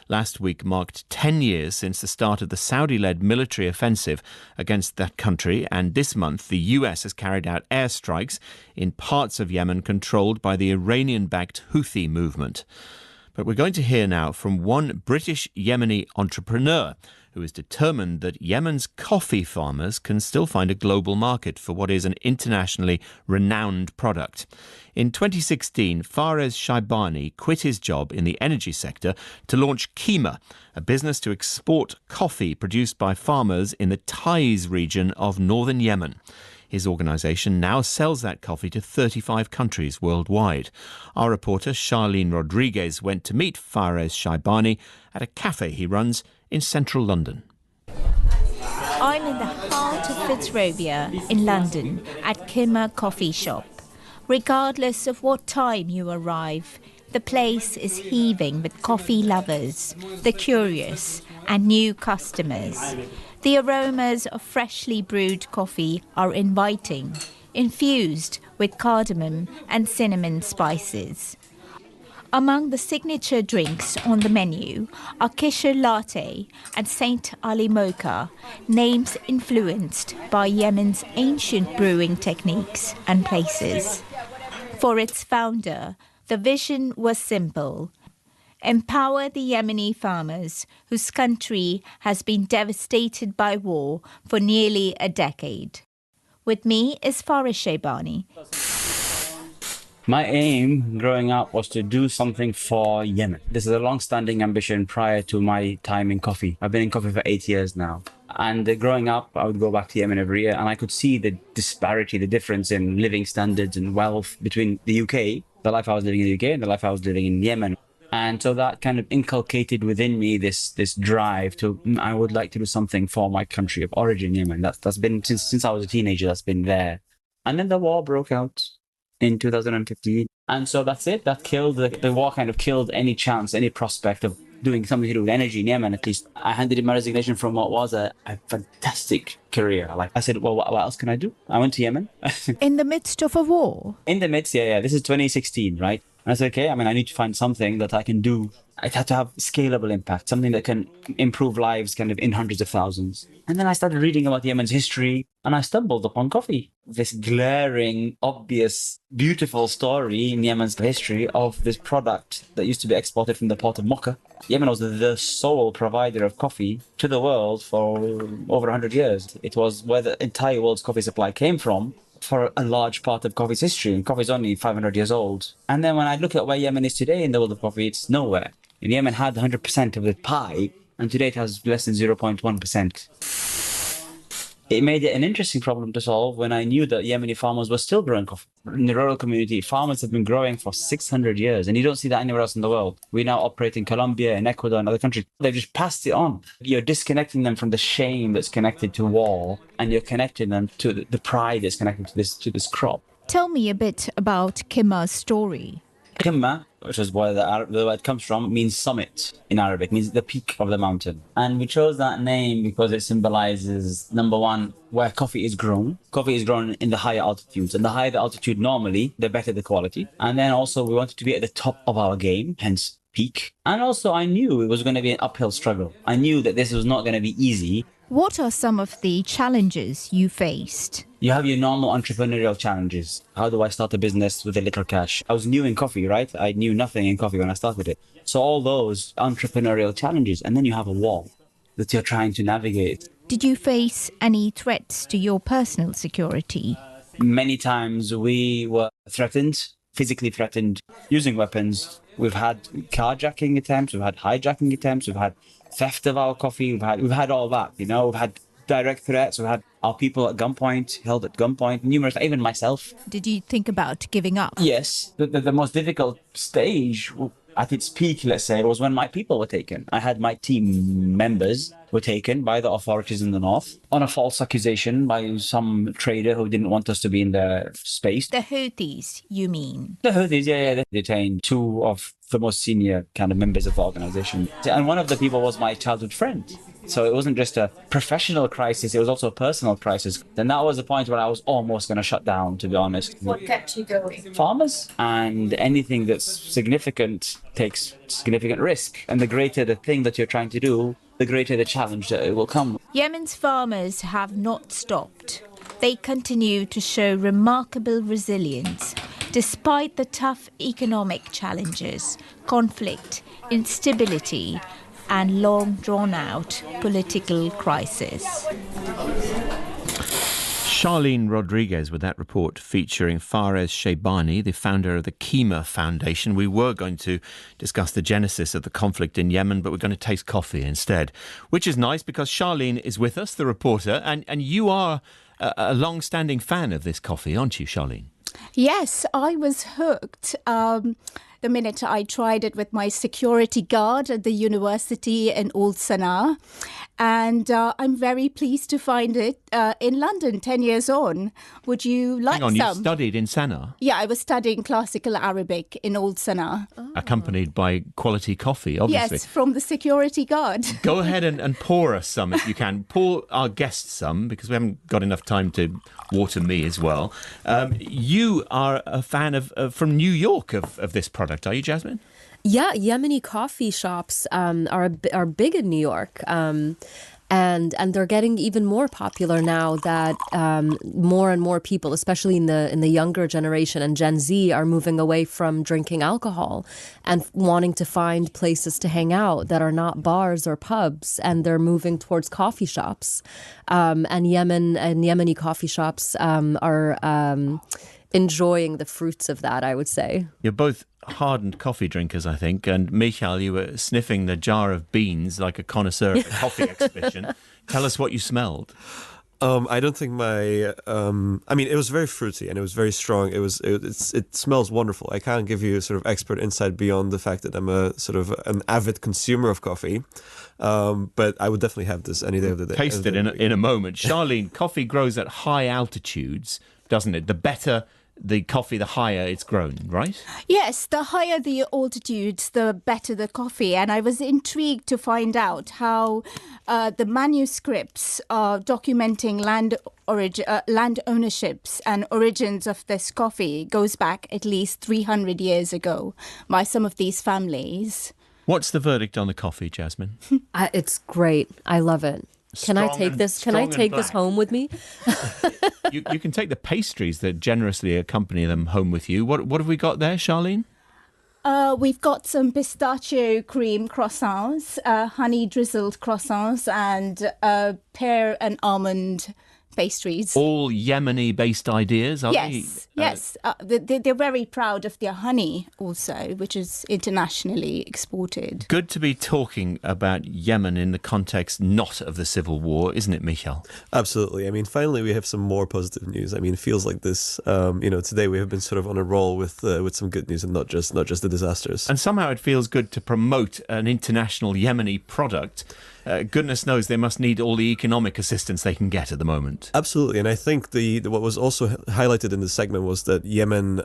Last week marked 10 years since the start of the Saudi-led military offensive against that country, and this month the US has carried out airstrikes in parts of Yemen controlled by the Iranian-backed Houthi movement. But we're going to hear now from one British Yemeni entrepreneur who is determined that Yemen's coffee farmers can still find a global market for what is an internationally renowned product. In 2016, Fares Sheibani quit his job in the energy sector to launch Kima, a business to export coffee produced by farmers in the Taiz region of northern Yemen. His organisation now sells that coffee to 35 countries worldwide. Our reporter Charlene Rodrigues went to meet Fares Sheibani at a cafe he runs in central London. I'm in the heart of Fitzrovia in London at Kima Coffee Shop. Regardless of what time you arrive, the place is heaving with coffee lovers, the curious, and new customers. The aromas of freshly brewed coffee are inviting, infused with cardamom and cinnamon spices. Among the signature drinks on the menu are Kisher Latte and Saint Ali Mocha, names influenced by Yemen's ancient brewing techniques and places. For its founder, the vision was simple: empower the Yemeni farmers whose country has been devastated by war for nearly a decade. With me is Fares Sheibani. My aim growing up was to do something for Yemen. This is a long-standing ambition prior to my time in coffee. I've been in coffee for 8 years now. And growing up, I would go back to Yemen every year, and I could see the disparity, the difference in living standards and wealth between the UK, the life I was living in the UK, and the life I was living in Yemen. And so that kind of inculcated within me this drive to, I would like to do something for my country of origin, Yemen. That's been, since I was a teenager, that's been there. And then the war broke out in 2015. And so that's it. That killed, the war kind of killed any chance, any prospect of doing something to do with energy in Yemen. At least I handed in my resignation from what was a fantastic career. Like I said, well, what else can I do? I went to Yemen. In the midst of a war? In the midst, yeah. This is 2016, right? And I said, okay, I need to find something that I can do. It had to have scalable impact, something that can improve lives kind of in hundreds of thousands. And then I started reading about Yemen's history, and I stumbled upon coffee. This glaring, obvious, beautiful story in Yemen's history of this product that used to be exported from the port of Mocha. Yemen was the sole provider of coffee to the world for over 100 years. It was where the entire world's coffee supply came from for a large part of coffee's history, and coffee is only 500 years old. And then when I look at where Yemen is today in the world of coffee, it's nowhere. And Yemen had 100% of the pie, and today it has less than 0.1%. It made it an interesting problem to solve when I knew that Yemeni farmers were still growing coffee. In the rural community, farmers have been growing for 600 years, and you don't see that anywhere else in the world. We now operate in Colombia, in Ecuador, and other countries. They've just passed it on. You're disconnecting them from the shame that's connected to war, and you're connecting them to the pride that's connected to this crop. Tell me a bit about Kima's story. Qimma, which is where the word comes from, means summit in Arabic, means the peak of the mountain. And we chose that name because it symbolizes, number one, where coffee is grown. Coffee is grown in the higher altitudes, and the higher the altitude normally, the better the quality. And then also we wanted to be at the top of our game, hence peak. And also I knew it was going to be an uphill struggle. I knew that this was not going to be easy. What are some of the challenges you faced? You have your normal entrepreneurial challenges. How do I start a business with a little cash? I was new in coffee, right? I knew nothing in coffee when I started it. So all those entrepreneurial challenges, and then you have a wall that you're trying to navigate. Did you face any threats to your personal security? Many times we were threatened, physically threatened, using weapons. We've had carjacking attempts, we've had hijacking attempts, we've had theft of our coffee, we've had all that, we've had direct threats, we've had our people at gunpoint, held at gunpoint, numerous, even myself. Did you think about giving up? Yes. The most difficult stage at its peak, let's say, was when my people were taken. I had my team members were taken by the authorities in the north on a false accusation by some trader who didn't want us to be in their space. The Houthis, you mean? The Houthis, yeah. They detained two of the most senior kind of members of the organization. And one of the people was my childhood friend. So it wasn't just a professional crisis, it was also a personal crisis. Then that was the point where I was almost going to shut down, to be honest. What kept you going? Farmers, and anything that's significant takes significant risk. And the greater the thing that you're trying to do, the greater the challenge that it will come. Yemen's farmers have not stopped. They continue to show remarkable resilience despite the tough economic challenges, conflict, instability, and long drawn-out political crisis. Charlene Rodrigues with that report featuring Fares Sheibani, the founder of the Kima Foundation. We were going to discuss the genesis of the conflict in Yemen, but we're going to taste coffee instead, which is nice because Charlene is with us, the reporter, and you are a long-standing fan of this coffee, aren't you, Charlene? Yes, I was hooked the minute I tried it with my security guard at the university in Old Sanaa. And I'm very pleased to find it in London 10 years on. Would you like some? Hang on, you studied in Sanaa? Yeah, I was studying classical Arabic in Old Sanaa. Oh. Accompanied by quality coffee, obviously. Yes, from the security guard. Go ahead and pour us some if you can. Pour our guests some, because we haven't got enough time to water me as well. You are a fan from New York of this product, are you, Jasmine? Yeah, Yemeni coffee shops are big in New York, and they're getting even more popular now that more and more people, especially in the younger generation and Gen Z, are moving away from drinking alcohol and wanting to find places to hang out that are not bars or pubs, and they're moving towards coffee shops, and Yemeni coffee shops are enjoying the fruits of that, I would say. You're both hardened coffee drinkers, I think, and Michal, you were sniffing the jar of beans like a connoisseur at a coffee exhibition. Tell us what you smelled. I don't think it was very fruity and it was very strong. It smells wonderful. I can't give you sort of expert insight beyond the fact that I'm a sort of an avid consumer of coffee. But I would definitely have this any day of the day. Taste it in a moment. Charlene, coffee grows at high altitudes, doesn't it? The better the coffee, the higher it's grown, right? Yes, the higher the altitudes, the better the coffee. And I was intrigued to find out how the manuscripts documenting land ownerships and origins of this coffee goes back at least 300 years ago by some of these families. What's the verdict on the coffee, Jasmine? It's great. I love it. Can I take this home with me? You can take the pastries that generously accompany them home with you. What have we got there, Charlene? We've got some pistachio cream croissants, honey drizzled croissants, and pear and almond pastries. All Yemeni-based ideas, are they? Yes. They're very proud of their honey also, which is internationally exported. Good to be talking about Yemen in the context not of the civil war, isn't it, Michal? Absolutely. I mean, finally we have some more positive news. I mean, it feels like this. Today we have been sort of on a roll with some good news and not just the disasters. And somehow it feels good to promote an international Yemeni product. Goodness knows they must need all the economic assistance they can get at the moment. Absolutely, and I think what was also highlighted in the segment was that Yemen,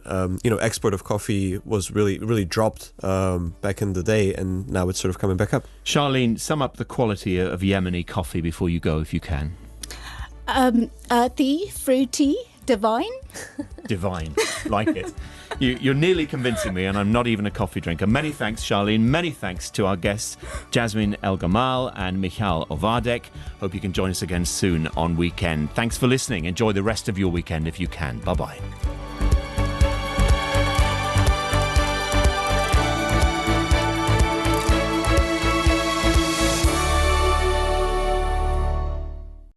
export of coffee was really dropped back in the day, and now it's sort of coming back up. Charlene, sum up the quality of Yemeni coffee before you go, if you can. Earthy, fruity, divine. Divine, like it. You're nearly convincing me, and I'm not even a coffee drinker. Many thanks, Charlene. Many thanks to our guests, Jasmine El Gamal and Michal Ovardek. Hope you can join us again soon on Weekend. Thanks for listening. Enjoy the rest of your weekend if you can. Bye-bye.